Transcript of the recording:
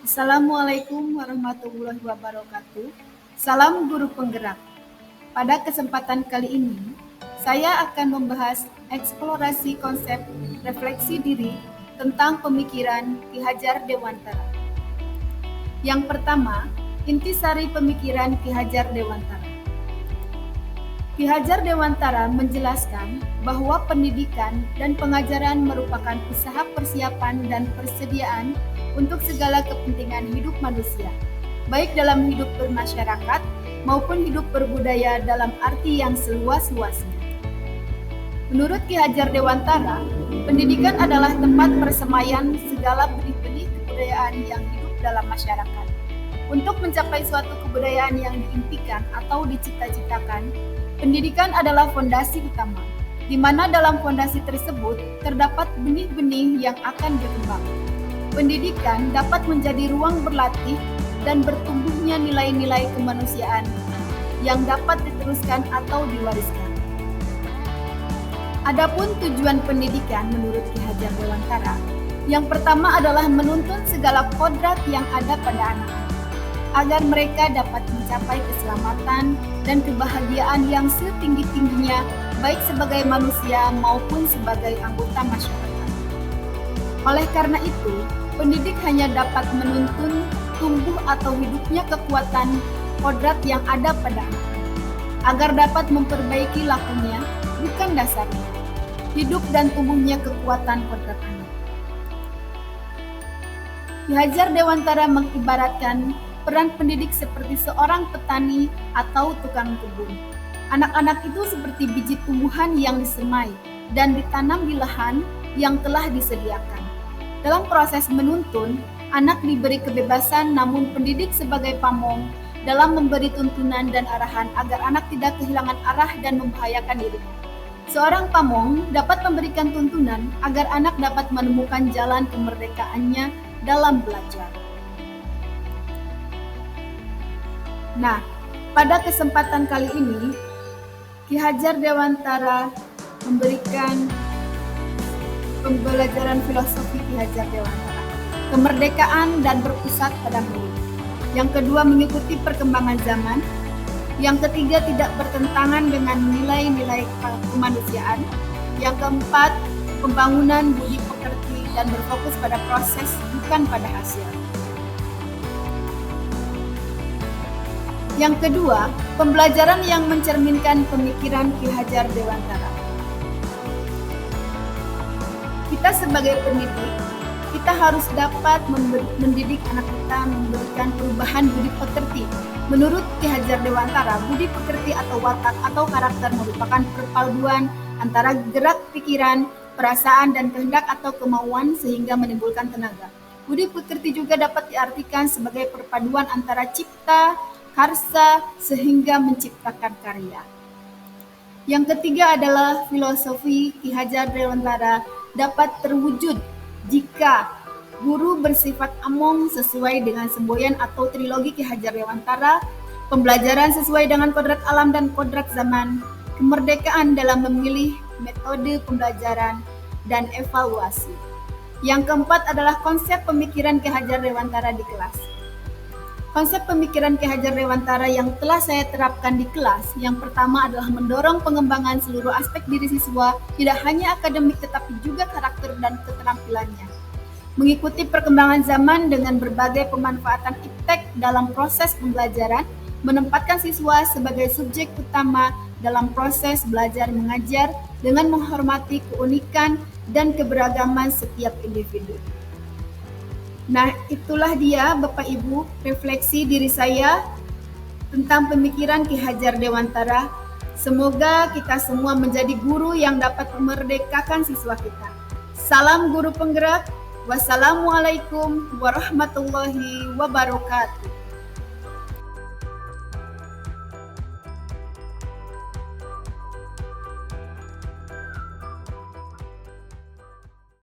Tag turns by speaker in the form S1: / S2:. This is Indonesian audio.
S1: Assalamualaikum warahmatullahi wabarakatuh. Salam guru penggerak. Pada kesempatan kali ini, saya akan membahas eksplorasi konsep refleksi diri tentang pemikiran Ki Hajar Dewantara. Yang pertama, intisari pemikiran Ki Hajar Dewantara. Ki Hajar Dewantara menjelaskan bahwa pendidikan dan pengajaran merupakan usaha persiapan dan persediaan untuk segala kepentingan hidup manusia, baik dalam hidup bermasyarakat maupun hidup berbudaya dalam arti yang seluas-luasnya. Menurut Ki Hajar Dewantara, pendidikan adalah tempat persemaian segala benih-benih kebudayaan yang hidup dalam masyarakat. Untuk mencapai suatu kebudayaan yang diimpikan atau dicita-citakan, pendidikan adalah fondasi utama, di mana dalam fondasi tersebut terdapat benih-benih yang akan berkembang. Pendidikan dapat menjadi ruang berlatih dan bertumbuhnya nilai-nilai kemanusiaan yang dapat diteruskan atau diwariskan. Adapun tujuan pendidikan menurut Ki Hajar Dewantara, yang pertama adalah menuntun segala kodrat yang ada pada anak, agar mereka dapat mencapai keselamatan dan kebahagiaan yang setinggi-tingginya, baik sebagai manusia maupun sebagai anggota masyarakat. Oleh karena itu, pendidik hanya dapat menuntun tumbuh atau hidupnya kekuatan kodrat yang ada pada anak, agar dapat memperbaiki lakunya, bukan dasarnya, hidup dan tumbuhnya kekuatan kodrat anak. Ki Hajar Dewantara mengibaratkan peran pendidik seperti seorang petani atau tukang kebun. Anak-anak itu seperti biji tumbuhan yang disemai dan ditanam di lahan yang telah disediakan. Dalam proses menuntun, anak diberi kebebasan, namun pendidik sebagai pamong dalam memberi tuntunan dan arahan agar anak tidak kehilangan arah dan membahayakan dirinya. Seorang pamong dapat memberikan tuntunan agar anak dapat menemukan jalan kemerdekaannya dalam belajar. Nah, pada kesempatan kali ini, Ki Hajar Dewantara memberikan pembelajaran filosofi Ki Hajar Dewantara, kemerdekaan dan berpusat pada murid. Yang kedua, mengikuti perkembangan zaman. Yang ketiga, tidak bertentangan dengan nilai-nilai kemanusiaan. Yang keempat, pembangunan budi pekerti dan berfokus pada proses, bukan pada hasil. Yang kedua, pembelajaran yang mencerminkan pemikiran Ki Hajar Dewantara. Kita sebagai pendidik, kita harus dapat mendidik anak kita memberikan perubahan budi pekerti. Menurut Ki Hajar Dewantara, budi pekerti atau watak atau karakter merupakan perpaduan antara gerak pikiran, perasaan, dan kehendak atau kemauan sehingga menimbulkan tenaga. Budi pekerti juga dapat diartikan sebagai perpaduan antara cipta, karsa, sehingga menciptakan karya. Yang ketiga adalah filosofi Ki Hajar Dewantara dapat terwujud jika guru bersifat among sesuai dengan semboyan atau trilogi Ki Hajar Dewantara, pembelajaran sesuai dengan kodrat alam dan kodrat zaman, kemerdekaan dalam memilih metode pembelajaran, dan evaluasi. Yang keempat adalah konsep pemikiran Ki Hajar Dewantara di kelas. Konsep pemikiran Ki Hajar Dewantara yang telah saya terapkan di kelas, yang pertama adalah mendorong pengembangan seluruh aspek diri siswa, tidak hanya akademik tetapi juga karakter dan keterampilannya. Mengikuti perkembangan zaman dengan berbagai pemanfaatan iptek dalam proses pembelajaran, menempatkan siswa sebagai subjek utama dalam proses belajar mengajar dengan menghormati keunikan dan keberagaman setiap individu. Nah, itulah dia Bapak Ibu refleksi diri saya tentang pemikiran Ki Hajar Dewantara. Semoga kita semua menjadi guru yang dapat memerdekakan siswa kita. Salam guru penggerak. Wassalamualaikum warahmatullahi wabarakatuh.